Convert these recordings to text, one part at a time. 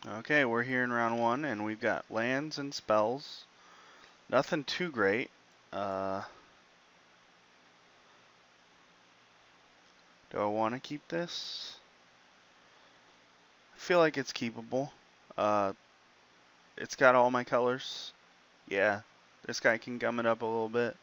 Okay, we're here in round one, and we've got lands and spells. Nothing too great. Do I want to keep this? I feel like it's keepable. Uh, it's got all my colors. Yeah, this guy can gum it up a little bit.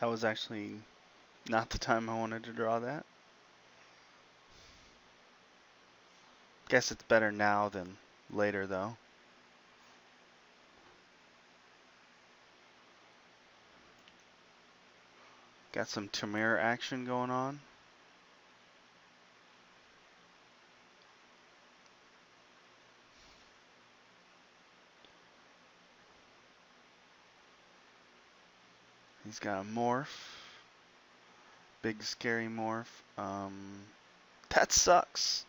That was actually not the time I wanted to draw that. Guess it's better now than later, though. Got some Tamir action going on. He's got a morph. Big scary morph. That sucks.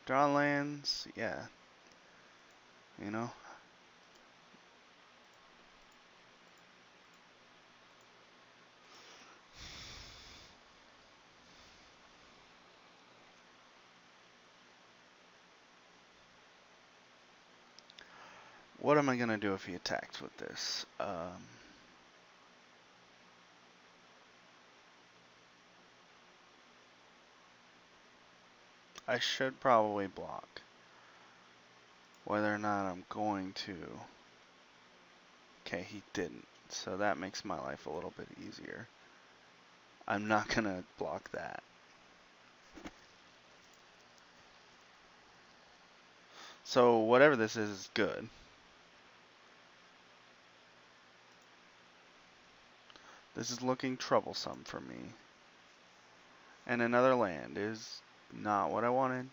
Draw lands, yeah. You know? What am I gonna do if he attacks with this? I should probably block. Whether or not I'm going to. Okay, he didn't. So that makes my life a little bit easier. I'm not gonna block that. So whatever this is good. This is looking troublesome for me. And another land is not what I wanted.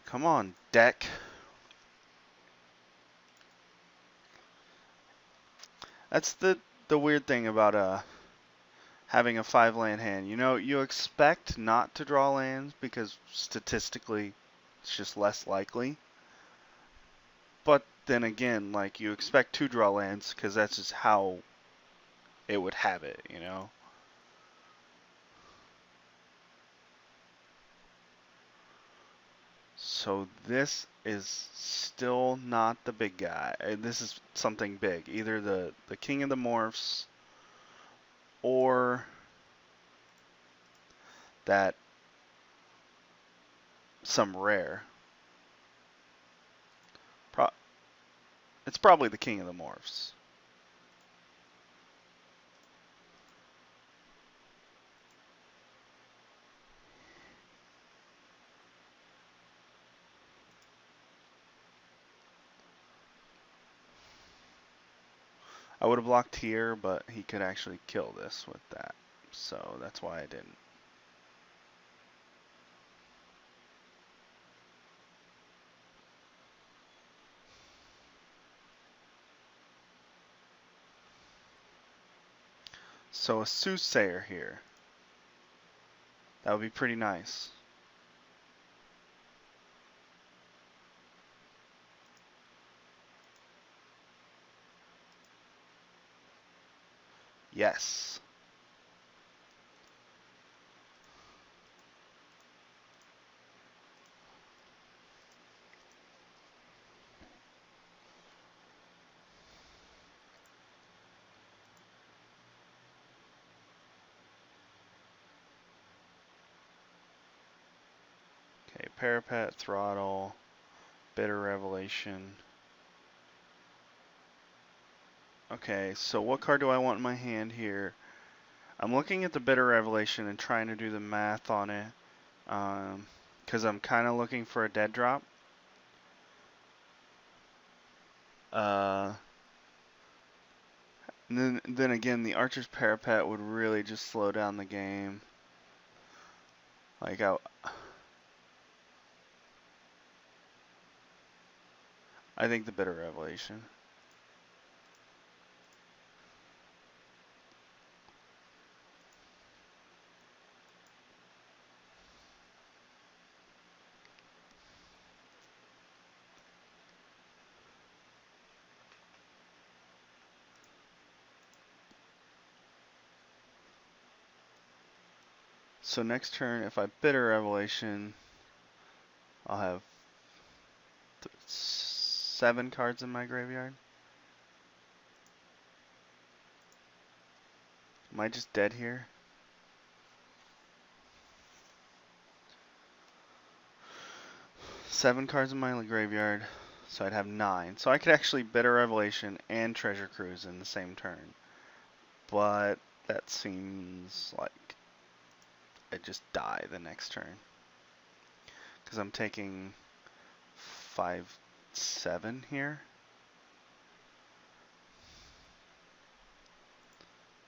Come on, deck. That's the weird thing about having a 5-land hand. You know, you expect not to draw lands because statistically it's just less likely. But then again, like, you expect to draw lands because that's just how it would have it, you know? So this is still not the big guy. This is something big. Either the King of the Morphs or that some rare. It's probably the King of the Morphs. I would have blocked here, but he could actually kill this with that. So that's why I didn't. So a Soothsayer here. That would be pretty nice. Yes. Okay, Parapet, Throttle, Bitter Revelation. Okay, so what card do I want in my hand here? I'm looking at the Bitter Revelation and trying to do the math on it. Because I'm kind of looking for a dead drop. And then again, the Archer's Parapet would really just slow down the game. Like I think the Bitter Revelation. So next turn, if I Bitter Revelation, I'll have 7 cards in my graveyard. Am I just dead here? Seven cards in my graveyard, so I'd have 9. So I could actually Bitter Revelation and Treasure Cruise in the same turn. But that seems like I just die the next turn. Because I'm taking 5/7 here.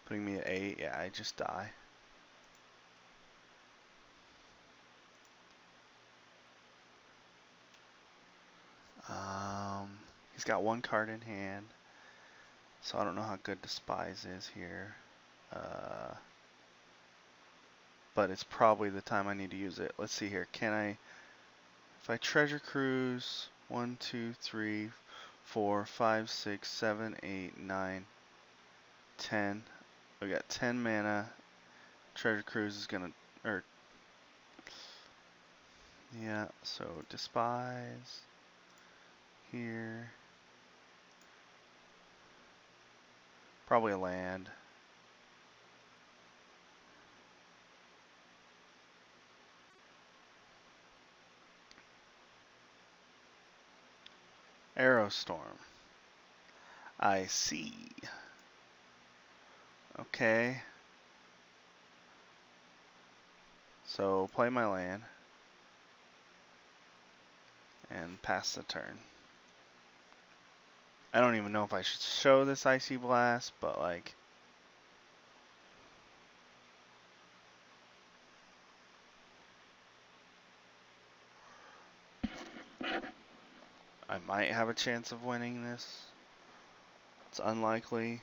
Putting me at 8, yeah, I just die. He's got 1 card in hand, so I don't know how good Despise is here. But it's probably the time I need to use it. Let's see here. Can I, if I Treasure Cruise, 1, 2, 3, 4, 5, 6, 7, 8, 9, 10. We got 10 mana. Treasure Cruise is gonna, or yeah. So Despise here. Probably a land. Aerostorm. I see. Okay. So play my land and pass the turn. I don't even know if I should show this Icy Blast, but like, I might have a chance of winning this. It's unlikely.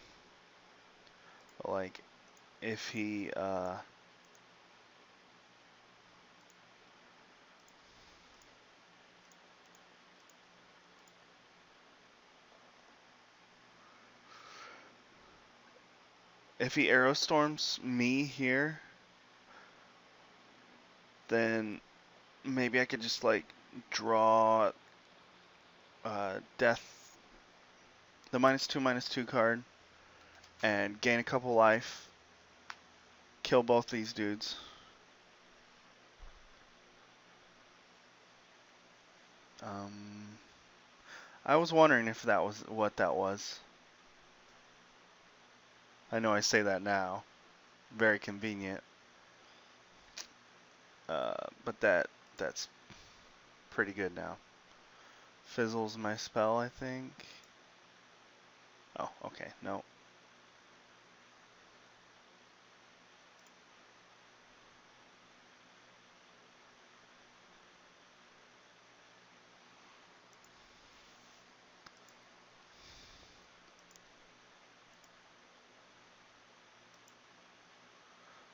But like, if he Aerostorms me here, then maybe I could just like draw death, the -2/-2 card, and gain a couple life, kill both these dudes. I was wondering if that was what that was. I know I say that now. Very convenient. But that's pretty good now. Fizzles my spell, I think. Oh, okay, no.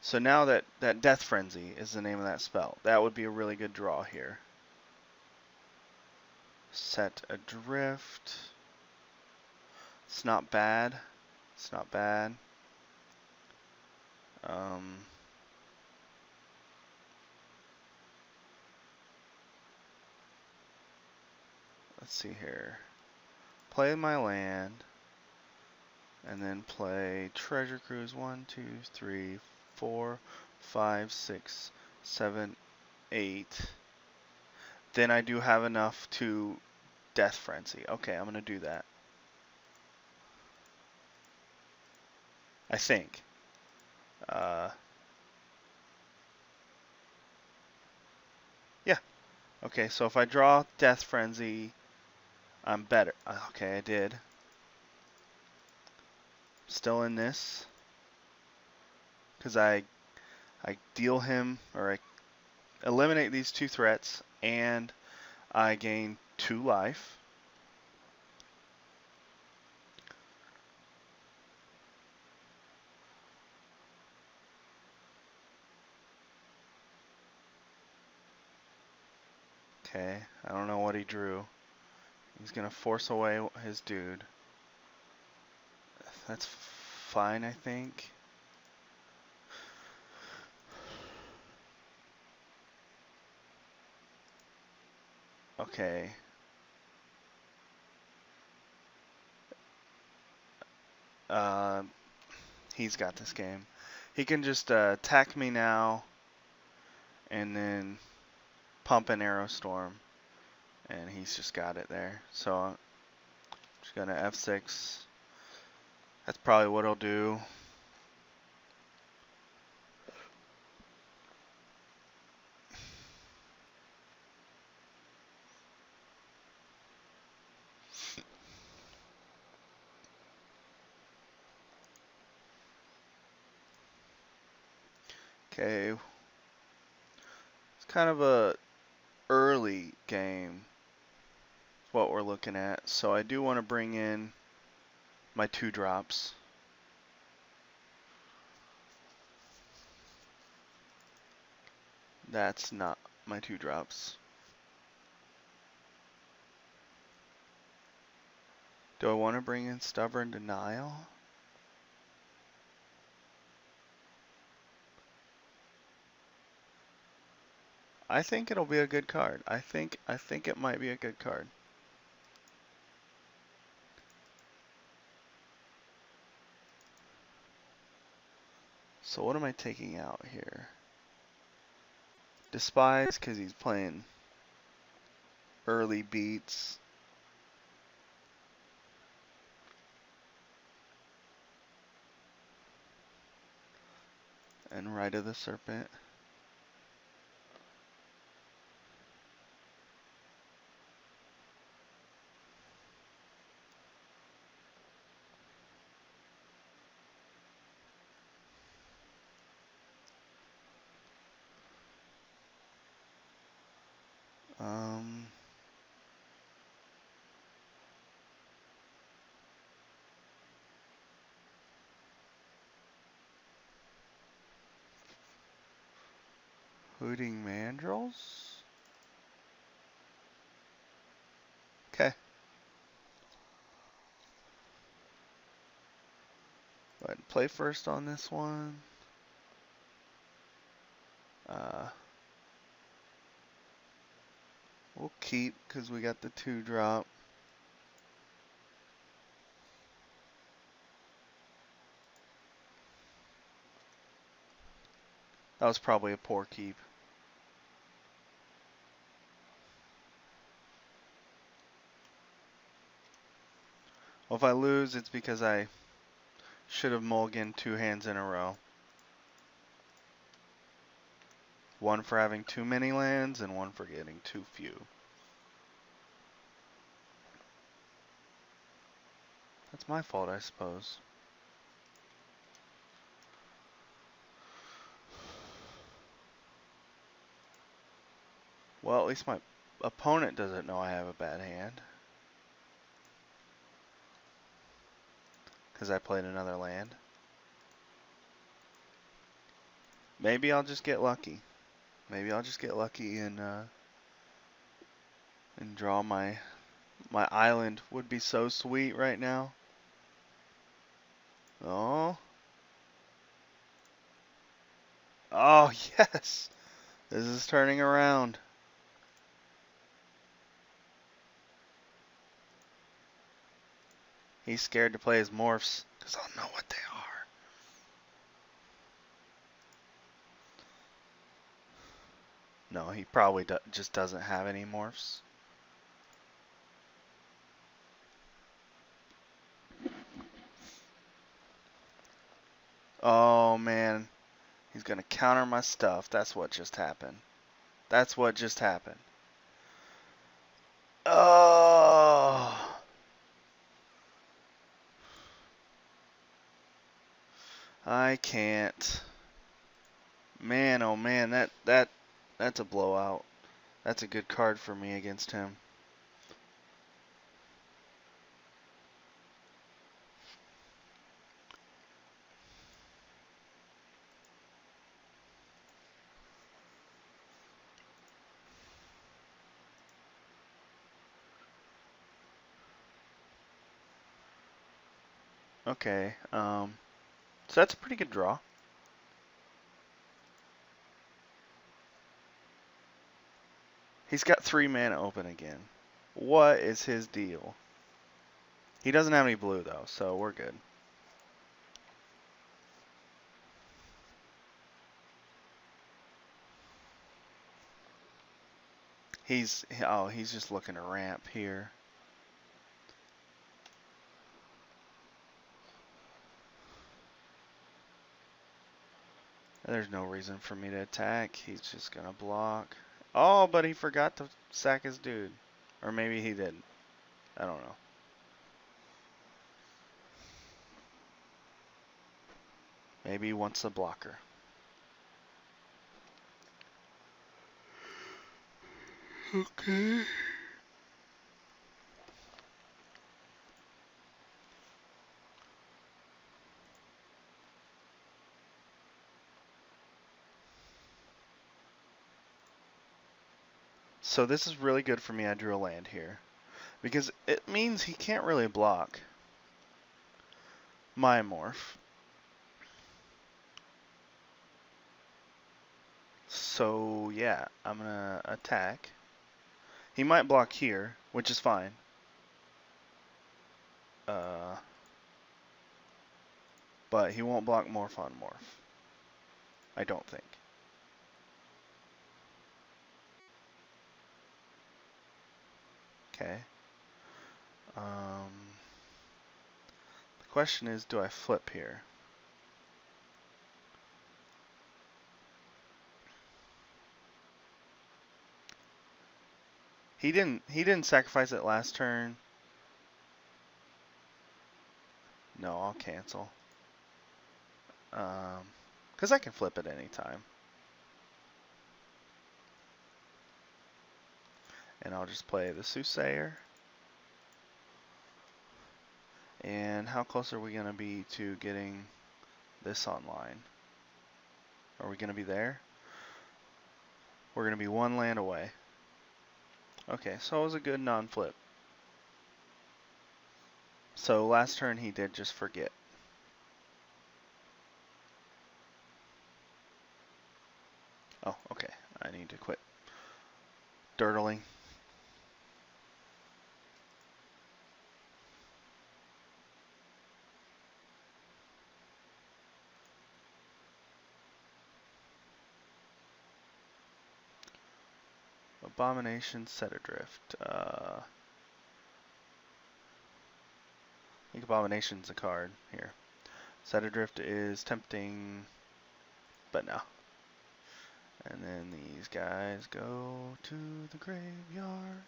So now that Death Frenzy is the name of that spell, that would be a really good draw here. Set Adrift. It's not bad. It's not bad. Let's see here. Play my land, and then play Treasure Cruise. 1, 2, 3, 4, 5, 6, 7, 8. Then I do have enough to Death Frenzy. Okay, I'm gonna do that. I think. Yeah. Okay, so if I draw Death Frenzy, I'm better. Okay, I did. Still in this. Because I deal him, or I eliminate these 2 threats, and I gain 2 life. Okay, I don't know what he drew. He's gonna force away his dude. That's fine, I think. Okay. Uh, he's got this game. He can just attack me now, and then pump an arrow storm, and he's just got it there. So I'm just gonna F6. That's probably what he'll do. Okay. It's kind of a early game, what we're looking at. So I do want to bring in my 2 drops. That's not my 2 drops. Do I want to bring in Stubborn Denial? I think it'll be a good card. I think it might be a good card. So what am I taking out here? Despise, because he's playing early beats. And Rite of the Serpent. Hooting Mandrills? Okay. Go ahead and play first on this one. We'll keep because we got the 2 drop. That was probably a poor keep. Well, if I lose, it's because I should have mulliganed 2 hands in a row. One for having too many lands, and one for getting too few. That's my fault, I suppose. Well, at least my opponent doesn't know I have a bad hand. Because I played another land. Maybe I'll just get lucky. Maybe I'll just get lucky and draw my island. Would be so sweet right now. Oh. Oh, yes. This is turning around. He's scared to play his morphs because I'll know what they are. No, he probably just doesn't have any morphs. Oh, man. He's going to counter my stuff. That's what just happened. That's what just happened. Oh. I can't. Man, oh man, that That's a blowout. That's a good card for me against him. Okay, so that's a pretty good draw. He's got 3 mana open again. What is his deal? He doesn't have any blue though, so we're good. He's just looking to ramp here. There's no reason for me to attack. He's just gonna block. Oh, but he forgot to sack his dude. Or maybe he didn't. I don't know. Maybe he wants a blocker. Okay. So this is really good for me. I drew a land here. Because it means he can't really block my morph. So yeah, I'm gonna attack. He might block here, which is fine. But he won't block morph on morph. I don't think. Okay. The question is, do I flip here? He didn't sacrifice it last turn. No, I'll cancel. Because I can flip at any time. And I'll just play the Soothsayer. And how close are we going to be to getting this online? Are we going to be there? We're going to be 1 land away. Okay, so it was a good non-flip. So last turn he did just forget. Oh, okay. I need to quit dirtling. Abomination, Set Adrift. I think Abomination's a card here. Set Adrift is tempting, but no. And then these guys go to the graveyard.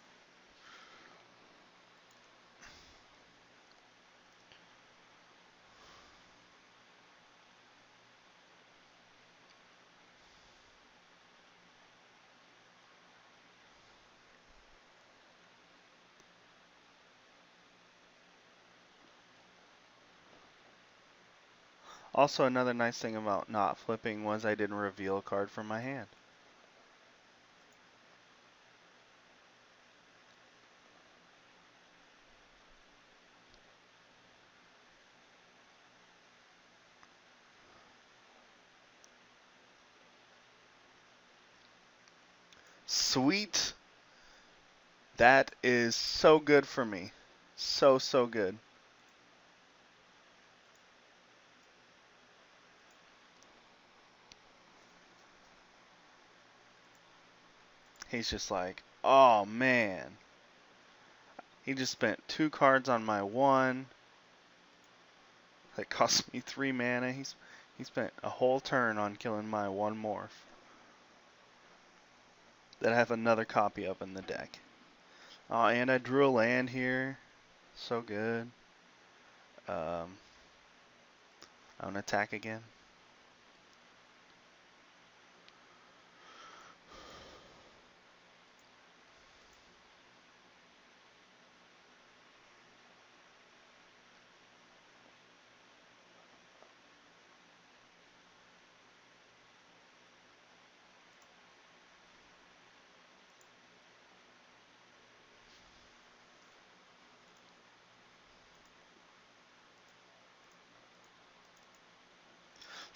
Also, another nice thing about not flipping was I didn't reveal a card from my hand. Sweet. That is so good for me. So, so good. He's just like, oh man. He just spent 2 cards on my 1. That cost me 3 mana. He spent a whole turn on killing my 1 morph that I have another copy of in the deck. Oh, and I drew a land here. So good. I'm gonna attack again.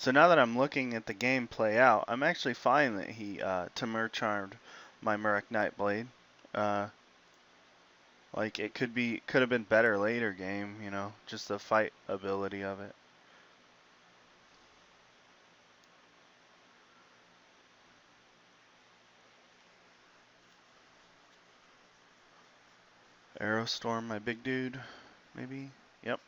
So now that I'm looking at the game play out, I'm actually fine that he Timur charmed my Murak Nightblade. Like it could have been better later game, you know, just the fight ability of it. Aerostorm, my big dude, maybe. Yep.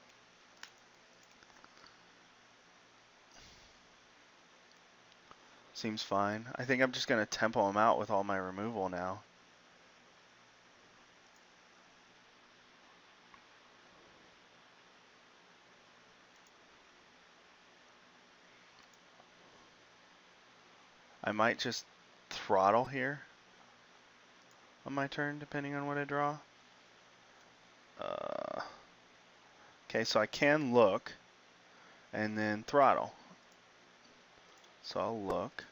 Seems fine. I think I'm just gonna tempo him out with all my removal now. I might just throttle here on my turn, depending on what I draw. Okay, so I can look and then throttle. So I'll look.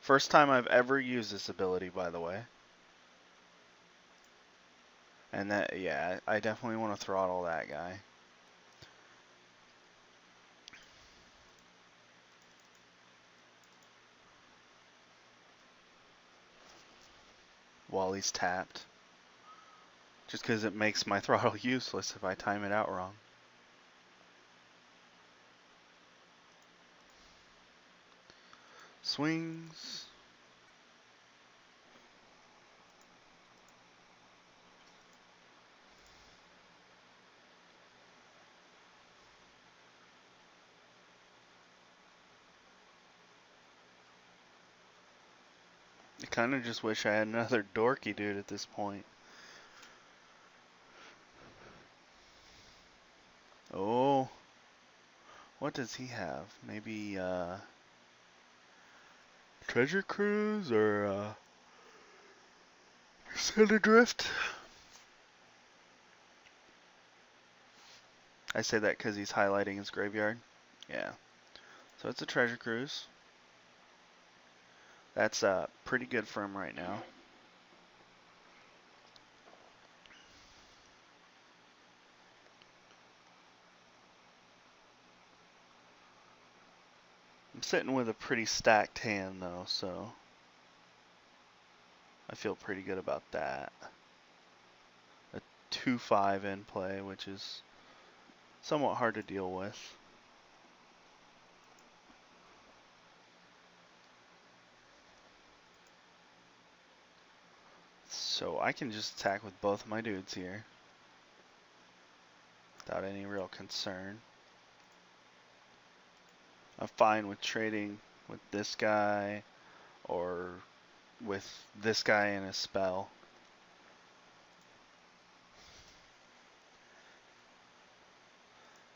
First time I've ever used this ability, by the way. And that, yeah, I definitely want to throttle that guy. While he's tapped. Just because it makes my throttle useless if I time it out wrong. Swings. I kind of just wish I had another dorky dude at this point. Oh. What does he have? Maybe, Treasure Cruise or, Center Drift? I say that because he's highlighting his graveyard. Yeah. So it's a Treasure Cruise. That's pretty good for him right now. I'm sitting with a pretty stacked hand though, so I feel pretty good about that. A 2-5 in play, which is somewhat hard to deal with. So I can just attack with both my dudes here without any real concern. I'm fine with trading with this guy or with this guy in a spell.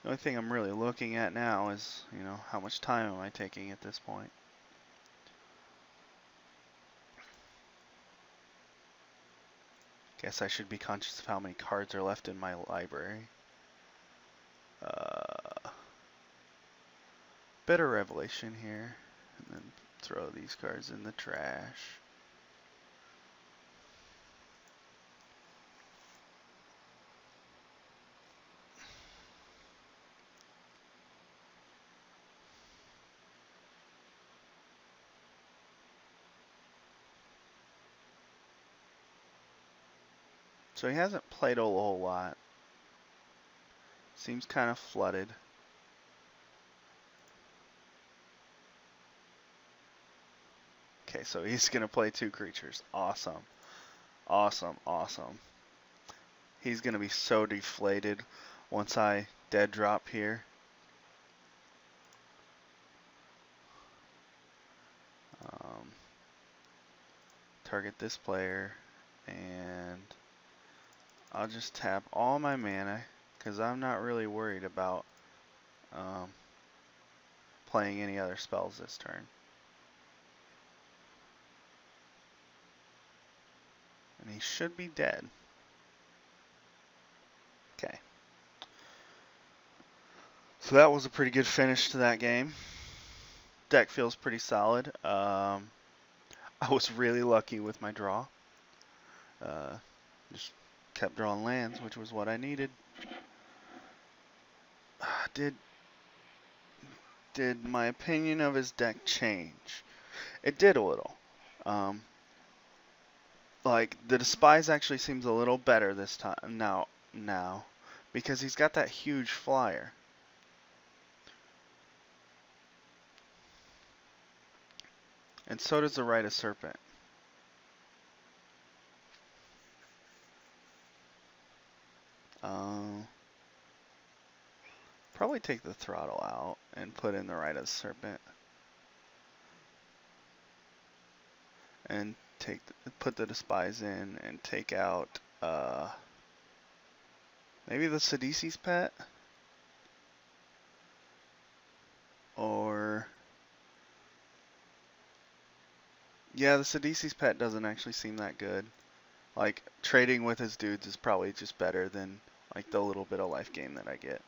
The only thing I'm really looking at now is, you know, how much time am I taking at this point? Guess I should be conscious of how many cards are left in my library. Better Revelation here, and then throw these cards in the trash. So he hasn't played a whole lot. Seems kind of flooded. Okay, so he's going to play 2 creatures. Awesome. Awesome, awesome. He's going to be so deflated once I dead drop here. Target this player, and I'll just tap all my mana because I'm not really worried about playing any other spells this turn. And he should be dead. Okay. So that was a pretty good finish to that game. Deck feels pretty solid. I was really lucky with my draw. Just kept drawing lands, which was what I needed. Did did my opinion of his deck change? It did a little. Like the Despise actually seems a little better this time now because he's got that huge flyer. And so does the Rite of Serpent. Probably take the Throttle out and put in the Rite of Serpent. And put the Despise in and take out maybe the Sidisi's Pet? Or yeah, the Sidisi's Pet doesn't actually seem that good. Like trading with his dudes is probably just better than like the little bit of life gain that I get.